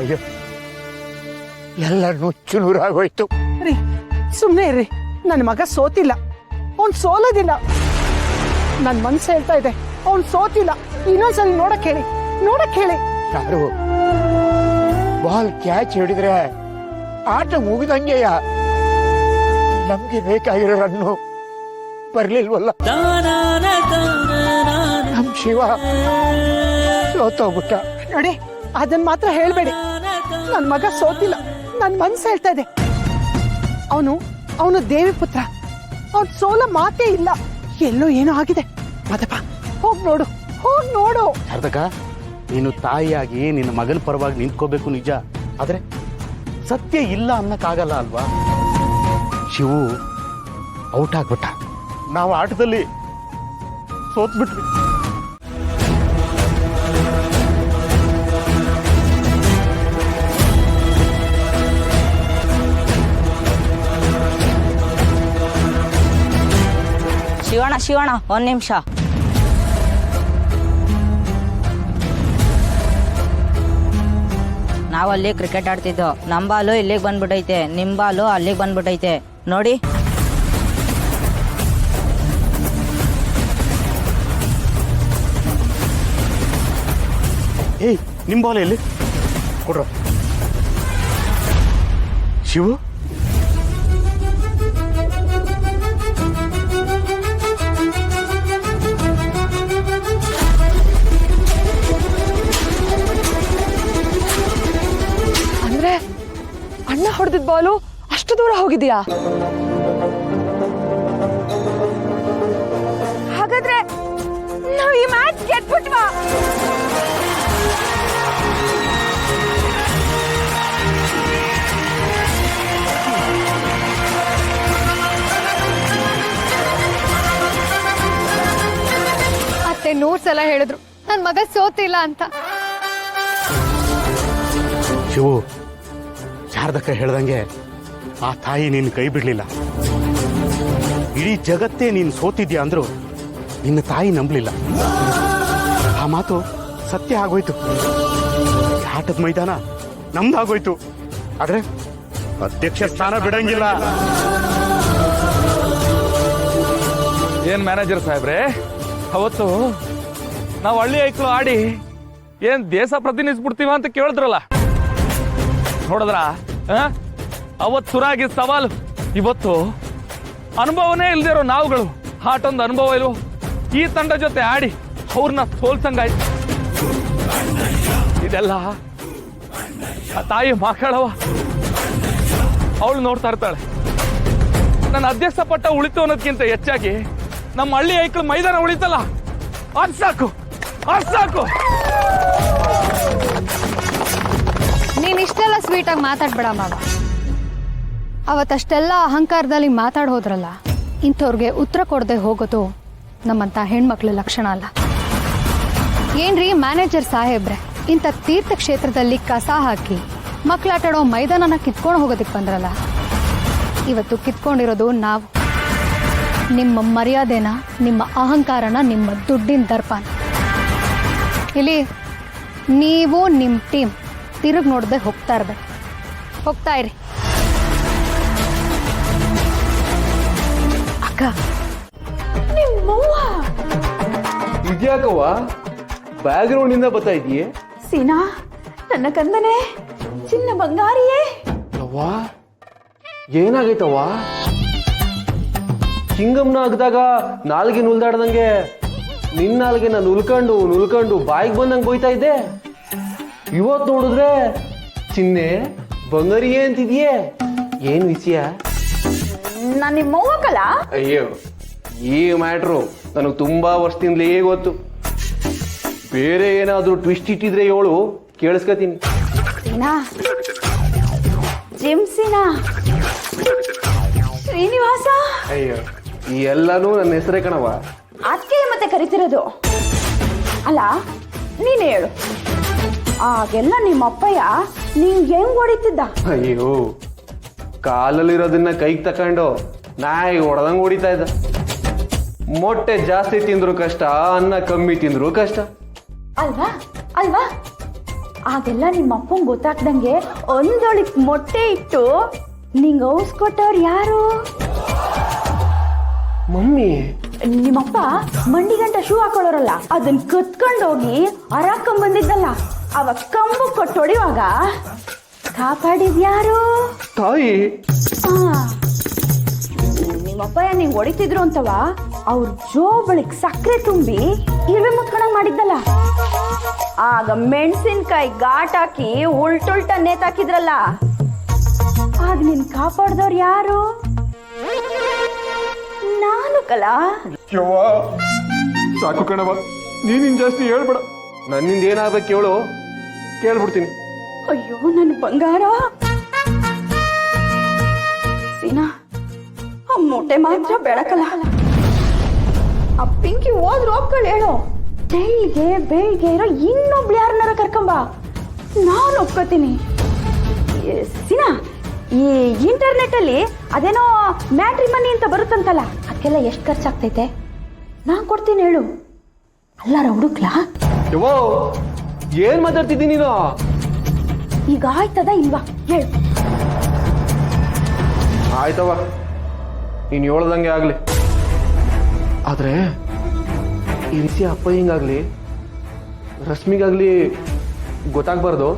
ಅಯ್ಯೋ, ಎಲ್ಲ ನುಚ್ಚು ನೂರಾಗೋಯ್ತು. ರೀ ಸುಮ್ಮನೆ ಇರ್ರಿ, ನನ್ನ ಮಗ ಸೋತಿಲ್ಲ, ಅವ್ನು ಸೋಲೋದಿಲ್ಲ. ನನ್ನ ಮನ್ಸು ಹೇಳ್ತಾ ಇದೆ ಅವ್ನು ಸೋತಿಲ್ಲ. ಇನ್ನೊಂದ್ಸಲಿ ನೋಡಕ್ ಹೇಳಿ. ಯಾರು ಬಾಲ್ ಕ್ಯಾಚ್ ಹಿಡಿದ್ರೆ ಆಟ ಮುಗಿದಂಗೆಯ. ನಮ್ಗೆ ಬೇಕಾಗಿರೋ ರನ್ನು ಬರ್ಲಿಲ್ವಲ್ಲ. ನಮ್ ಶಿವ ಸೋತೋಗ್ಬಿಟ್ಟ. ನೋಡಿ, ಅದನ್ನ ಮಾತ್ರ ಹೇಳ್ಬೇಡಿ. ನನ್ನ ಮಗ ಸೋತಿಲ್ಲ, ನನ್ನ ಮನ್ಸು ಹೇಳ್ತಾ ಇದೆ. ಅವನು ದೇವಿ ಪುತ್ರ, ಅವ್ನು ಸೋಲ ಮಾತೇ ಇಲ್ಲ. ಎಲ್ಲೋ ಏನೋ ಆಗಿದೆ. ಮದಪ್ಪ, ಹೋಗ್ ನೋಡು. ಶಾರದಕ್ಕ, ನೀನು ತಾಯಿಯಾಗಿ ನಿನ್ನ ಮಗನ ಪರವಾಗಿ ನಿಂತ್ಕೋಬೇಕು ನಿಜ. ಆದ್ರೆ ಸತ್ಯ ಇಲ್ಲ ಅನ್ನಕ್ಕಾಗಲ್ಲ ಅಲ್ವಾ? ಶಿವು ಔಟ್ ಆಗ್ಬಿಟ್ಟ, ನಾವು ಆಟದಲ್ಲಿ ಸೋತ್ಬಿಟ್ವಿ. ಶಿವಣ್ಣ ಒಂದ್ ನಿಮಿಷ. ನಾವಲ್ಲಿ ಕ್ರಿಕೆಟ್ ಆಡ್ತಿದ್ದೋ, ನಮ್ ಬಾಲು ಇಲ್ಲಿಗೆ ಬಂದ್ಬಿಟ್ಟೈತೆ, ನಿಮ್ ಬಾಲು ಅಲ್ಲಿಗೆ ಬಂದ್ಬಿಟ್ಟೈತೆ ನೋಡಿ. ಏಯ್, ನಿಮ್ ಬಾಲ್ ಎಲ್ಲಿ ಕೊಡ್ರ ಶಿವು? ಅಂದ್ರೆ ಅಣ್ಣ ಹೊಡೆದಿದ್ ಬಾಲು ಅಷ್ಟು ದೂರ ಹೋಗಿದ್ಯಾ? ಹಾಗಾದ್ರೆ ನಾವು ಈ ಮ್ಯಾಚ್ ಗೆದ್ಬಿಟ್ವಾ? ಅತ್ತೆ 100 ಸಲ ಹೇಳಿದ್ರು ನನ್ ಮಗ ಸೋತಿಲ್ಲ ಅಂತ. ಶಿವು, ಶಾರದಕ್ಕ ಹೇಳ್ದಂಗೆ ಆ ತಾಯಿ ನೀನು ಕೈ ಬಿಡ್ಲಿಲ್ಲ. ಇಡೀ ಜಗತ್ತೇ ನೀನು ಸೋತಿದ್ಯಾ ಅಂದ್ರು ನಿನ್ನ ತಾಯಿ ನಂಬಲಿಲ್ಲ. ಆ ಮಾತು ಸತ್ಯ ಆಗೋಯ್ತು. ಆಟದ ಮೈದಾನ ನಮ್ದಾಗೋಯ್ತು. ಆದ್ರೆ ಅಧ್ಯಕ್ಷ ಸ್ಥಾನ ಬಿಡಂಗಿಲ್ಲ. ಏನ್ ಮ್ಯಾನೇಜರ್ ಸಾಹೇಬ್ರೆ, ಅವತ್ತು ನಾವು ಹಳ್ಳಿ ಐಕ್ಳು ಆಡಿ ಏನ್ ದೇಶ ಪ್ರತಿನಿಧಿಸ್ಬಿಡ್ತೀವ ಅಂತ ಕೇಳಿದ್ರಲ್ಲ, ನೋಡಿದ್ರ? ಅವತ್ತು ಸುರಾಗಿ ಸವಾಲು, ಇವತ್ತು ಅನುಭವನೇ ಇಲ್ದಿರೋ ನಾವುಗಳು ಆಟೊಂದು ಅನುಭವ ಇಲ್ವೋ ಈ ತಂಡ ಜೊತೆ ಆಡಿ ಅವ್ರನ್ನ ಸೋಲ್ಸಂಗಾಯ್ತು. ಇದೆಲ್ಲ ಆ ತಾಯಿ ಮಕ್ಕಳವ, ಅವಳು ನೋಡ್ತಾ ಇರ್ತಾಳೆ. ನನ್ನ ಅಧ್ಯಕ್ಷ ಪಟ್ಟ ಉಳಿತು ಅನ್ನೋದಕ್ಕಿಂತ ಹೆಚ್ಚಾಗಿ ನಮ್ಮ ಹಳ್ಳಿ ಐಕ್ಳು ಮೈದಾನ ಉಳಿತಲ್ಲ, ಅದ್ ಸಾಕು. ನೀನ್ ಇಷ್ಟೆಲ್ಲ ಸ್ವೀಟ್ ಆಗಿ ಮಾತಾಡ್ಬೇಡ ಮಾವ. ಅವತ್ತಷ್ಟೆಲ್ಲ ಅಹಂಕಾರದಲ್ಲಿ ಮಾತಾಡ್ ಹೋದ್ರಲ್ಲ, ಇಂಥವ್ರಿಗೆ ಉತ್ತರ ಕೊಡದೆ ಹೋಗೋದು ನಮ್ಮಂತ ಹೆಣ್ಮಕ್ಳ ಲಕ್ಷಣ ಅಲ್ಲ. ಏನ್ರಿ ಮ್ಯಾನೇಜರ್ ಸಾಹೇಬ್ರೆ, ಇಂಥ ತೀರ್ಥ ಕ್ಷೇತ್ರದಲ್ಲಿ ಕಸ ಹಾಕಿ ಮಕ್ಳಾಟಾಡೋ ಮೈದಾನನ ಕಿತ್ಕೊಂಡು ಹೋಗೋದಕ್ಕೆ ಬಂದ್ರಲ್ಲ. ಇವತ್ತು ಕಿತ್ಕೊಂಡಿರೋದು ನಾವು. ನಿಮ್ಮ ಮರ್ಯಾದೆನ, ನಿಮ್ಮ ಅಹಂಕಾರನ, ನಿಮ್ಮ ದುಡ್ಡಿನ ದರ್ಪನ. ಇಲ್ಲಿ ನೀವು ನಿಮ್ಮ ಟೀಮ್ ತಿರುಗಿ ನೋಡದೆ ಹೋಗ್ತಾ ಇರ್ಬೇಕು. ಹೋಗ್ತಾ ಇರಿ. ಅಕ್ಕ, ನಿಮ್ಮವ್ವ ಇದ್ಯಾಕವ್ವ ಬ್ಯಾಕ್ ಗ್ರೌಂಡ್ ಇಂದ ಬರ್ತಾ ಇದೀಯೇ? ಸೀನಾ, ನನ್ನ ಕಂದನೆ, ಚಿನ್ನ ಬಂಗಾರಿಯೇ. ಅವ್ವ, ಏನಾಗೈತವ್ವ? ಚಿಂಗಮ್ನ ಆಗದಾಗ ನಾಲ್ಗೆ ನುಲ್ದಾಡ್ದಂಗೆ ನಿನ್ನ ನಾಲ್ಗೆನ ನುಲ್ಕೊಂಡು ಬಾಯಿಗೆ ಬಂದಂಗೆ ಬೋಯ್ತಾ ಇದ್ದೆ. ಇವತ್ತು ನೋಡಿದ್ರೆ ಚಿನ್ನೆ ಬಂಗಾರಿಯೇ ಅಂತಿದ್ಯೆ. ಏನ್ ವಿಷಯ? ನಾನು ನಿಮ್ಮವ್ವಕಲ್ಲ. ಅಯ್ಯೋ, ಈ ಮ್ಯಾಟ್ರು ನನಗೆ ತುಂಬಾ ವರ್ಷದಿಂದಲೇ ಗೊತ್ತು. ಬೇರೆ ಏನಾದ್ರೂ ಟ್ವಿಸ್ಟ್ ಇಟ್ಟಿದ್ರೆ ಹೇಳು, ಕೇಳಿಸ್ಕೊತೀನಿ. ಸೀನಾ, ಜಿಮ್ ಸೀನಾ, ಶ್ರೀನಿವಾಸ. ಅಯ್ಯೋ, ಈ ಎಲ್ಲಾನು ನನ್ನ ಹೆಸರೇ ಕಣವ. ಅದಕ್ಕೆ ಮತ್ತೆ ಕರಿತಿರೋದು ಅಲ್ಲ. ನೀನ್ ಹೇಳು, ಆಗೆಲ್ಲ ನಿಮ್ಮ ಅಪ್ಪಯ್ಯ ನಿಂಗೆ ಹೆಂಗ್ ಹೊಡಿತಿದ್ದ? ಅಯ್ಯೋ, ಕಾಲಲ್ಲಿರೋದನ್ನ ಕೈಗೆ ತಕೊಂಡು ನಾಯಿ ಹೊಡೆದಂಗೆ ಹೊಡಿತಾ ಇದ್ದ. ಮೊಟ್ಟೆ ಜಾಸ್ತಿ ತಿಂದ್ರು ಕಷ್ಟ, ಅನ್ನ ಕಮ್ಮಿ ತಿಂದ್ರು ಕಷ್ಟ. ಅಲ್ವಾ ಅಲ್ವಾ? ಆಗೆಲ್ಲ ನಿಮ್ಮ ಅಪ್ಪಂಗೆ ಗೊತ್ತಾಗ್ದಂಗೆ ಒಂದೊಳಿಕ್ ಮೊಟ್ಟೆ ಇಟ್ಟು ನಿಂಗೆ ಔಸ್ ಕೊಟ್ಟವ್ರು ಯಾರು? ಮಮ್ಮಿ. ನಿಮ್ಮಪ್ಪ ಮಂಡಿಗಂಟ ಶೂ ಹಾಕೊಳ್ಳೋರಲ್ಲ, ಅದನ್ನ ಕತ್ಕೊಂಡೋಗಿ ಅರಾಕೊಂಡ್ ಬಂದಿದ್ದಲ್ಲ, ಅವ ಕಂಬು ಕೊಟ್ಟು ಹೊಡಿಯುವಾಗ ಕಾಪಾಡಿದ್ಯಾರು? ತಾಯಿ. ನಿಮ್ಮಪ್ಪ ನಿಂಗೆ ಹೊಡಿತಿದ್ರು ಅಂತವ ಅವ್ರ ಜೋಬಳಿಗೆ ಸಕ್ಕರೆ ತುಂಬಿ ಇರುವೆ ಮುತ್ಕೊಂಡಂಗ್ ಮಾಡಿದ್ದಲ್ಲ, ಆಗ ಮೆಣಸಿನ್ಕಾಯಿ ಘಾಟ್ ಹಾಕಿ ಉಲ್ಟುಲ್ಟ ನೇತಾಕಿದ್ರಲ್ಲ, ಆಗ ನಿನ್ ಕಾಪಾಡ್ದವ್ರು ಯಾರು? ನಾನು ಕಲಾ. ಸಾಕು ಕಣವ, ನೀನಿನ್ ಜಾಸ್ತಿ ಹೇಳ್ಬೇಡ. ನನ್ನಿಂದ ಏನಾಗ್ಬೇಕು ಕೇಳು, ಕೇಳ್ಬಿಡ್ತೀನಿ. ಅಯ್ಯೋ ನನ್ ಬಂಗಾರ. ಸೀನಾ, ಆ ಮೊಟ್ಟೆ ಮಾತ್ರ ಬೆಳಕಲ್ಲ. ಆ ಪಿಂಕಿ ಹೋದ್ರು ಹೋಗ್ಕೊಳ್ಳಿ ಹೇಳು. ತೆಳ್ಗೆ ಬೆಳ್ಗೆ ಇರೋ ಇನ್ನೊಬ್ಳು ಯಾರನ್ನಾರ ಕರ್ಕೊಂಬ, ನಾನು ಒಪ್ಕೋತೀನಿ. ಸೀನಾ, ಈ ಇಂಟರ್ನೆಟ್ ಅಲ್ಲಿ ಅದೇನೋ ಮ್ಯಾಟ್ರಿಮನಿ ಅಂತ ಬರುತ್ತಂತಲ್ಲ, ಅದಕ್ಕೆಲ್ಲ ಎಷ್ಟು ಖರ್ಚಾಗ್ತೈತೆ? ನಾನ್ ಕೊಡ್ತೀನಿ ಹೇಳು. ಅಲ್ಲಾರ ಹುಡುಕ್ಲಾ? ಯವ್ವೋ, ಏನ್ ಮಾತಾಡ್ತಿದ್ದೀನಿ ನೀನು? ಈಗ ಆಯ್ತದ ಇಲ್ವಾ ಹೇಳು. ಆಯ್ತವ, ನೀನು ಹೇಳ್ದಂಗೆ ಆಗ್ಲಿ. ಆದ್ರೆ ಈ ವಿಷಯ ಅಪ್ಪ ಹಿಂಗಾಗ್ಲಿ ರಶ್ಮಿಗಾಗ್ಲಿ ಗೊತ್ತಾಗ್ಬಾರ್ದು.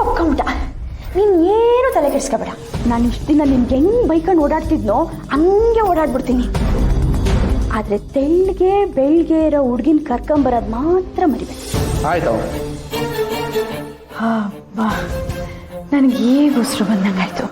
ಒಪ್ಕೊಂಬಿಟ್ಟ. ನೀನ್ ಏನು ತಲೆ ಕೆಡಿಸ್ಕೋಬೇಡ. ನಾನು ಇಷ್ಟು ದಿನ ನಿನ್ಗೆ ಹೆಂಗ್ ಬೈಕೊಂಡು ಓಡಾಡ್ತಿದ್ನೋ ಹಂಗೆ ಓಡಾಡ್ಬಿಡ್ತೀನಿ. ಆದ್ರೆ ತೆಳ್ಗೆ ಬೆಳ್ಗೆ ಇರೋ ಹುಡ್ಗಿನ ಕರ್ಕೊಂಬರೋದ್ ಮಾತ್ರ ಮರಿಬೇಕು. ಆಯ್ತವ. ಬಾ, ನನಗೆ ಈಗ ಉಸಿರು ಬಂದಂಗಾಯ್ತು.